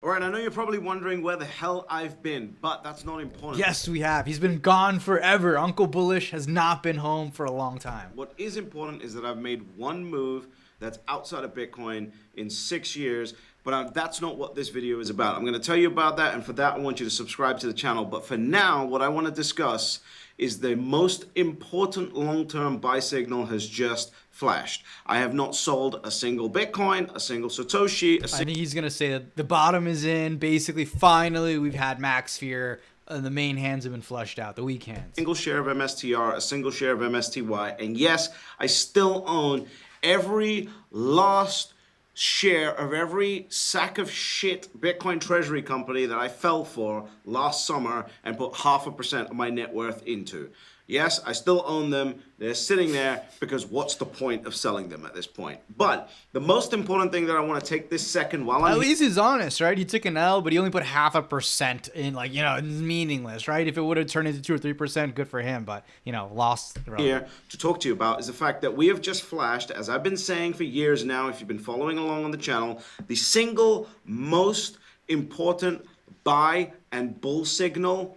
All right, I know you're probably wondering where the hell I've been, but that's not important. Yes, we have. He's been gone forever. Uncle Bullish has not been home for a long time. What is important is that I've made one move that's outside of Bitcoin in 6 years, but that's not what this video is about. I'm going to tell you about that, and for that, I want you to subscribe to the channel. But for now, what I want to discuss is the most important long-term buy signal has just flashed. I have not sold a single Bitcoin, a single Satoshi. I think he's going to say that the bottom is in. Basically, finally, we've had max fear. The main hands have been flushed out, the weak hands. Single share of MSTR, a single share of MSTY, and yes, I still own every last share of every sack of shit Bitcoin treasury company that I fell for last summer and put 0.5% of my net worth into. Yes, I still own them. They're sitting there because what's the point of selling them at this point? But the most important thing that I want to take this second while I'm... At least he's honest, right? He took an L, but he only put 0.5% in, like, it's meaningless, right? If it would have turned into 2 or 3%, good for him, but, lost. Here to talk to you about is the fact that we have just flashed, as I've been saying for years now, if you've been following along on the channel, the single most important buy and bull signal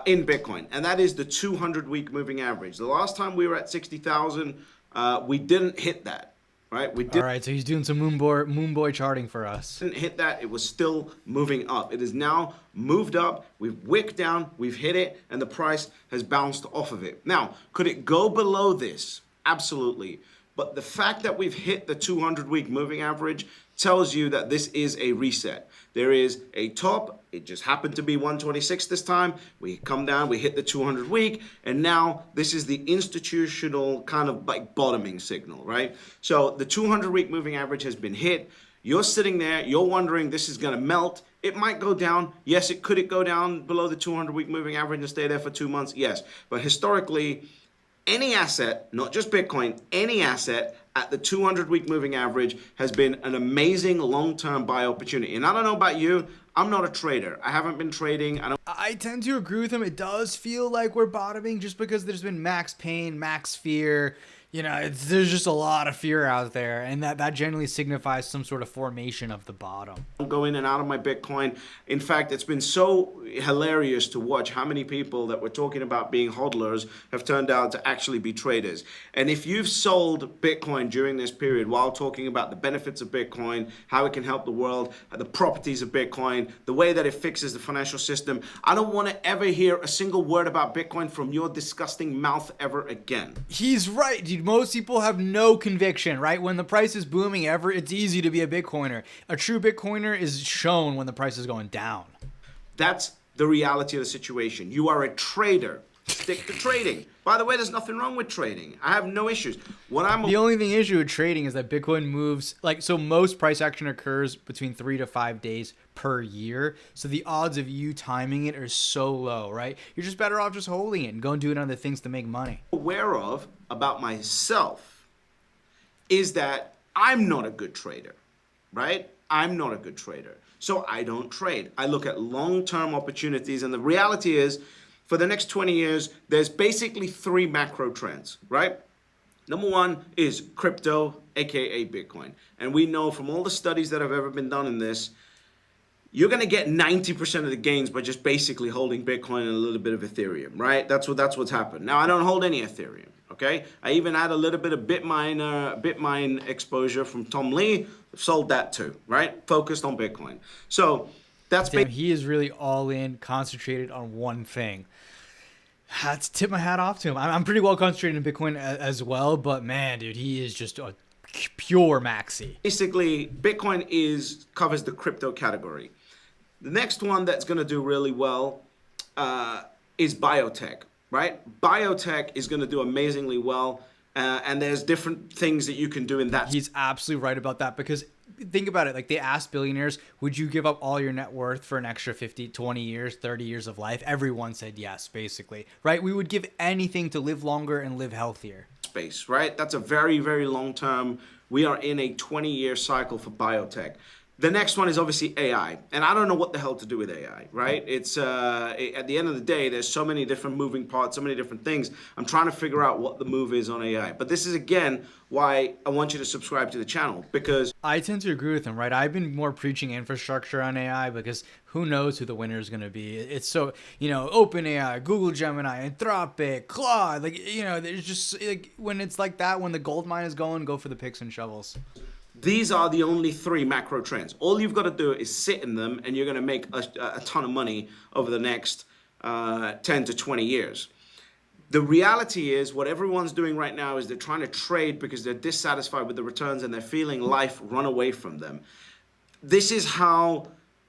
in Bitcoin, and that is the 200-week moving average. The last time we were at 60,000, we didn't hit that, right? All right, so he's doing some moon boy charting for us. Didn't hit that. It was still moving up. It is now moved up. We've wicked down. We've hit it, and the price has bounced off of it. Now, could it go below this? Absolutely. But the fact that we've hit the 200-week moving average tells you that this is a reset. There is a top. It just happened to be 126 this time. We come down, we hit the 200-week, and now this is the institutional kind of like bottoming signal, right? So the 200-week moving average has been hit. You're sitting there, you're wondering this is going to melt. It might go down. Yes, could it go down below the 200-week moving average and stay there for 2 months? Yes. But historically, any asset, not just Bitcoin, any asset at the 200-week moving average has been an amazing long-term buy opportunity. And I don't know about you, I'm not a trader. I haven't been trading. I tend to agree with him. It does feel like we're bottoming just because there's been max pain, max fear. There's just a lot of fear out there, and that generally signifies some sort of formation of the bottom. Go in and out of my Bitcoin. In fact, it's been so hilarious to watch how many people that were talking about being hodlers have turned out to actually be traders. And if you've sold Bitcoin during this period while talking about the benefits of Bitcoin, how it can help the world, the properties of Bitcoin, the way that it fixes the financial system, I don't want to ever hear a single word about Bitcoin from your disgusting mouth ever again. He's right, dude. Most people have no conviction, right? When the price is booming it's easy to be a Bitcoiner. A true Bitcoiner is shown when the price is going down. That's the reality of the situation. You are a trader. Stick to trading. By the way, there's nothing wrong with trading. I have no issues. The only issue with trading is that Bitcoin moves, so most price action occurs between 3 to 5 days per year. So the odds of you timing it are so low, right? You're just better off just holding it and go and doing other things to make money. Aware of about myself is that I'm not a good trader, right? I'm not a good trader. So I don't trade. I look at long-term opportunities, and the reality is, for the next 20 years, there's basically 3 macro trends, right? Number one is crypto, aka Bitcoin. And we know from all the studies that have ever been done in this, you're going to get 90% of the gains by just basically holding Bitcoin and a little bit of Ethereum, right? That's what's happened. Now, I don't hold any Ethereum, okay? I even had a little bit of Bitmine exposure from Tom Lee. Sold that too, right? Focused on Bitcoin. So that's... he is really all in, concentrated on one thing. I have to tip my hat off to him. I'm pretty well concentrated in Bitcoin as well, but man, dude, he is just a pure maxi. Basically, Bitcoin covers the crypto category. The next one that's going to do really well is biotech, right? Biotech is going to do amazingly well, and there's different things that you can do in that. He's absolutely right about that, because think about it. Like, they asked billionaires, would you give up all your net worth for an extra 50, 20 years, 30 years of life? Everyone said yes, basically, right? We would give anything to live longer and live healthier. Space, right? That's a very, very long term. We are in a 20-year cycle for biotech. The next one is obviously AI, and I don't know what the hell to do with AI, right? It's at the end of the day, there's so many different moving parts, so many different things. I'm trying to figure out what the move is on AI. But this is again why I want you to subscribe to the channel, because I tend to agree with him, right? I've been more preaching infrastructure on AI because who knows who the winner is going to be. It's so, OpenAI, Google Gemini, Anthropic, Claude, there's just like when it's like that, when the gold mine is going, go for the picks and shovels. these are the only three macro trends. All you've got to do is sit in them, and you're going to make a ton of money over the next 10 to 20 years. The reality is what everyone's doing right now is they're trying to trade because they're dissatisfied with the returns and they're feeling life run away from them. This is how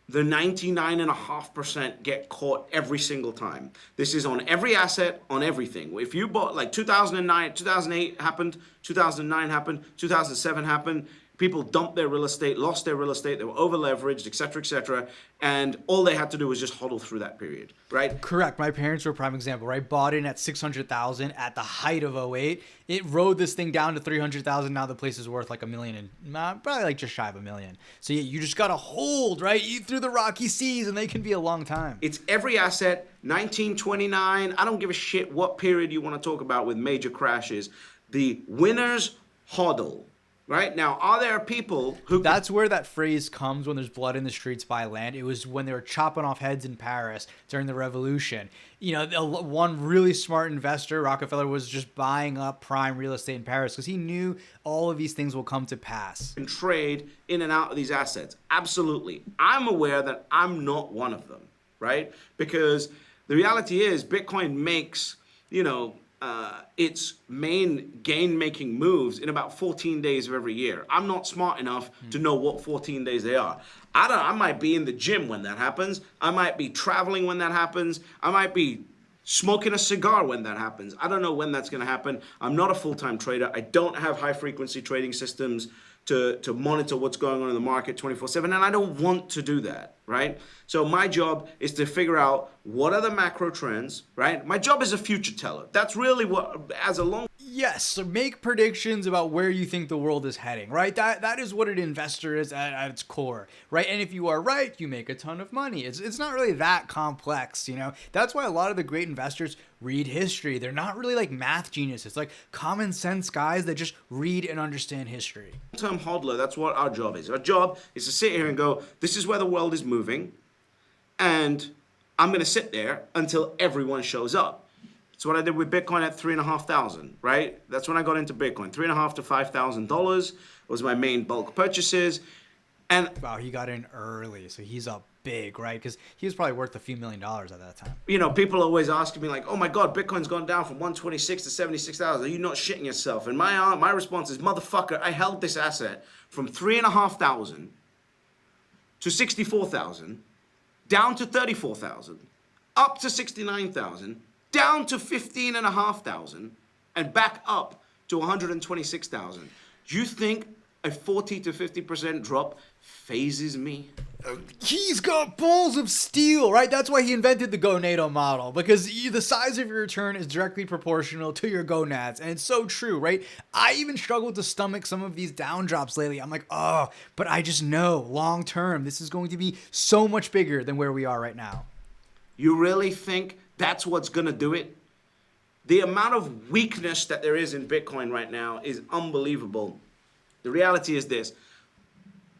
the 99.5% get caught every single time. This is on every asset, on everything. If you bought like 2009, 2008 happened, 2009 happened, 2007 happened, people dumped their real estate, lost their real estate, they were over leveraged, et cetera, and all they had to do was just hodl through that period, right? Correct. My parents were a prime example, right? Bought in at 600,000 at the height of '08. It rode this thing down to 300,000. Now the place is worth like $1 million, and probably like just shy of $1 million. So yeah, you just got to hold, right? You through the rocky seas, and they can be a long time. It's every asset, 1929. I don't give a shit what period you want to talk about with major crashes. The winners hodl. Right? Now, are there people who... That's where that phrase comes when there's blood in the streets, buy land. It was when they were chopping off heads in Paris during the revolution. One really smart investor, Rockefeller, was just buying up prime real estate in Paris because he knew all of these things will come to pass. And trade in and out of these assets. Absolutely. I'm aware that I'm not one of them, right? Because the reality is Bitcoin makes, its main gain-making moves in about 14 days of every year. I'm not smart enough to know what 14 days they are. I might be in the gym when that happens. I might be traveling when that happens. I might be smoking a cigar when that happens. I don't know when that's going to happen. I'm not a full-time trader. I don't have high-frequency trading systems to monitor what's going on in the market 24/7, and I don't want to do that, right? So my job is to figure out what are the macro trends, right? My job is a future teller. That's really what, as a long... Yes, so make predictions about where you think the world is heading, right? That is what an investor is at its core, right? And if you are right, you make a ton of money. It's not really that complex, That's why a lot of the great investors read history. They're not really like math geniuses, like common sense guys that just read and understand history. Term hodler, that's what our job is. Our job is to sit here and go, this is where the world is moving, and I'm going to sit there until everyone shows up. It's what I did with Bitcoin at $3,500, right? That's when I got into Bitcoin. $3,500 to $5,000 was my main bulk purchases. And wow, he got in early, so he's up big, right? Because he was probably worth a few $1 million at that time. People always asking me like, "Oh my God, Bitcoin's gone down from 126 to 76,000. Are you not shitting yourself?" And my response is, "Motherfucker, I held this asset from 3,500 to 64,000, down to 34,000, up to 69,000." Down to 15,500 and back up to 126,000. Do you think a 40 to 50% drop phases me? He's got balls of steel, right? That's why he invented the gonado model, because the size of your return is directly proportional to your gonads. And it's so true, right? I even struggled to stomach some of these down drops lately. I'm like, oh, but I just know long term, this is going to be so much bigger than where we are right now. You really think that's what's going to do it? The amount of weakness that there is in Bitcoin right now is unbelievable. The reality is this.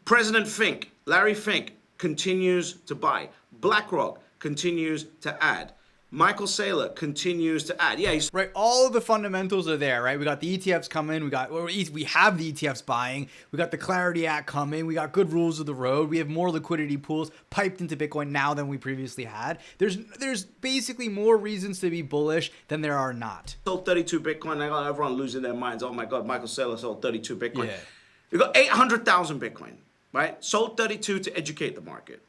President Fink, Larry Fink, continues to buy. BlackRock continues to add. Michael Saylor continues to add. Yeah, he's right. All of the fundamentals are there, right? We got the ETFs coming. We have the ETFs buying. We got the Clarity Act coming. We got good rules of the road. We have more liquidity pools piped into Bitcoin now than we previously had. There's basically more reasons to be bullish than there are not. Sold 32 Bitcoin. I got everyone losing their minds. Oh my God, Michael Saylor sold 32 Bitcoin. Yeah. We got 800,000 Bitcoin, right? Sold 32 to educate the market.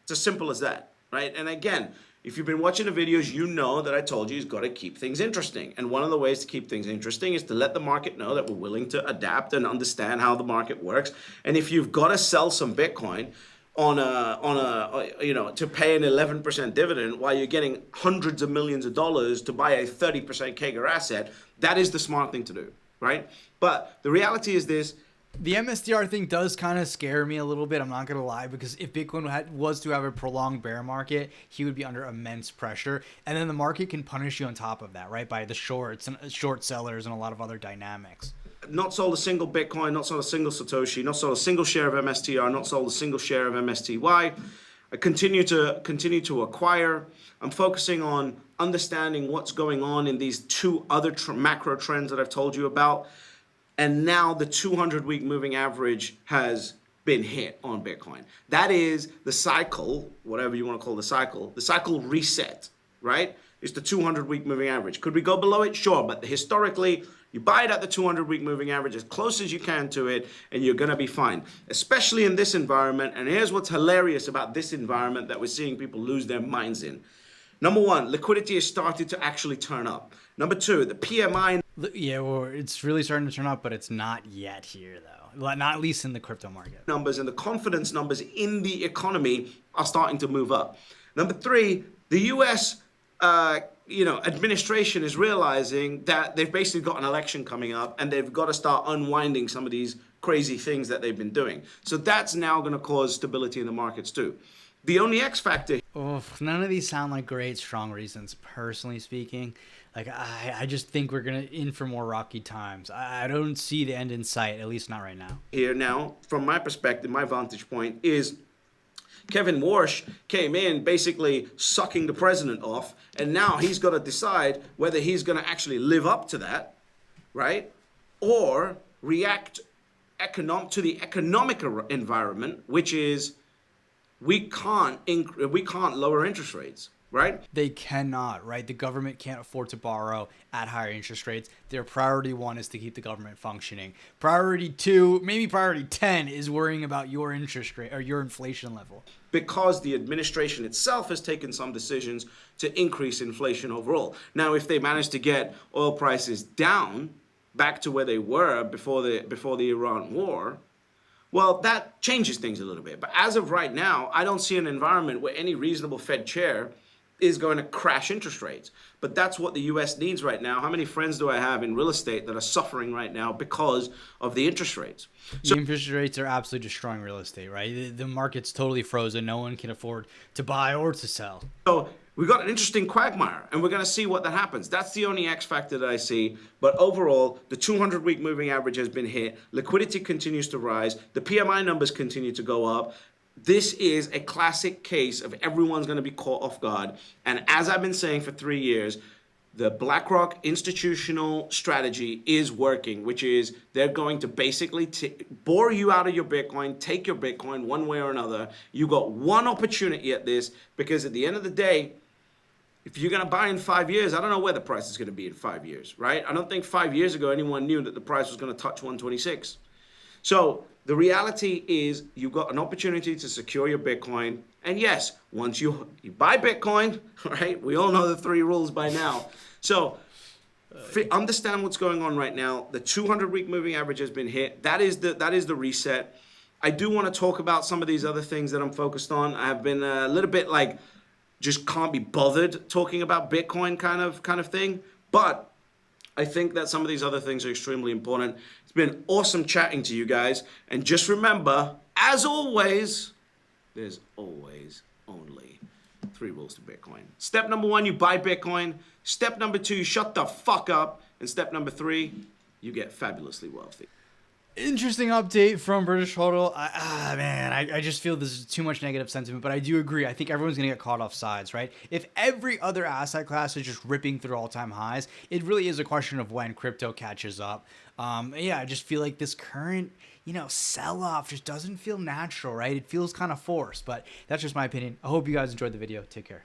It's as simple as that, right? And again, if you've been watching the videos, you know that I told you you've got to keep things interesting. And one of the ways to keep things interesting is to let the market know that we're willing to adapt and understand how the market works. And if you've got to sell some Bitcoin to pay an 11% dividend while you're getting hundreds of millions of dollars to buy a 30% CAGR asset, that is the smart thing to do, right? But the reality is this. The MSTR thing does kind of scare me a little bit. I'm not going to lie, because if Bitcoin was to have a prolonged bear market, he would be under immense pressure. And then the market can punish you on top of that, right? By the shorts and short sellers and a lot of other dynamics. Not sold a single Bitcoin, not sold a single Satoshi, not sold a single share of MSTR, not sold a single share of MSTY. I continue to acquire. I'm focusing on understanding what's going on in these two other macro trends that I've told you about. And now the 200-week moving average has been hit on Bitcoin. That is the cycle, whatever you want to call the cycle reset, right? It's the 200-week moving average. Could we go below it? Sure, but historically, you buy it at the 200-week moving average as close as you can to it, and you're going to be fine, especially in this environment. And here's what's hilarious about this environment that we're seeing people lose their minds in. Number one, liquidity has started to actually turn up. Number two, the PMI. Yeah, well, it's really starting to turn up, but it's not yet here, though. Not at least in the crypto market. Numbers and the confidence numbers in the economy are starting to move up. Number three, the U.S. Administration is realizing that they've basically got an election coming up, and they've got to start unwinding some of these crazy things that they've been doing. So that's now going to cause stability in the markets too. The only X factor. Oh, none of these sound like great, strong reasons, personally speaking. Like, I just think we're going to in for more rocky times. I don't see the end in sight, at least not right now. Here now, from my perspective, my vantage point is Kevin Warsh came in basically sucking the president off, and now he's got to decide whether he's going to actually live up to that, right? Or react to the economic environment, which is we can't lower interest rates, right? They cannot, right? The government can't afford to borrow at higher interest rates. Their priority one is to keep the government functioning. Priority two, maybe priority 10, is worrying about your interest rate or your inflation level. Because the administration itself has taken some decisions to increase inflation overall. Now, if they manage to get oil prices down back to where they were before the Iran war, well, that changes things a little bit. But as of right now, I don't see an environment where any reasonable Fed chair is going to crash interest rates. But that's what the U.S. needs right now. How many friends do I have in real estate that are suffering right now because of the interest rates? So, the interest rates are absolutely destroying real estate, right? The market's totally frozen. No one can afford to buy or to sell. So we've got an interesting quagmire, and we're going to see what that happens. That's the only X factor that I see. But overall, the 200-week moving average has been hit. Liquidity continues to rise. The PMI numbers continue to go up. This is a classic case of everyone's going to be caught off guard. And as I've been saying for 3 years, the BlackRock institutional strategy is working, which is they're going to basically bore you out of your Bitcoin, take your Bitcoin one way or another. You got one opportunity at this, because at the end of the day, if you're going to buy in 5 years, I don't know where the price is going to be in 5 years, right? I don't think 5 years ago anyone knew that the price was going to touch 126. So the reality is you've got an opportunity to secure your Bitcoin. And yes, once you buy Bitcoin, right? We all know the 3 rules by now. So understand what's going on right now. The 200-week moving average has been hit. That is the reset. I do want to talk about some of these other things that I'm focused on. I have been a little bit like just can't be bothered talking about Bitcoin kind of thing. But I think that some of these other things are extremely important. It's been awesome chatting to you guys. And just remember, as always, there's always only 3 rules to Bitcoin. Step number 1, you buy Bitcoin. Step number 2, you shut the fuck up. And step number 3, you get fabulously wealthy. Interesting update from British HODL. I just feel this is too much negative sentiment, but I do agree. I think everyone's going to get caught off sides, right? If every other asset class is just ripping through all-time highs, it really is a question of when crypto catches up. I just feel like this current, sell-off just doesn't feel natural, right? It feels kind of forced, but that's just my opinion. I hope you guys enjoyed the video. Take care.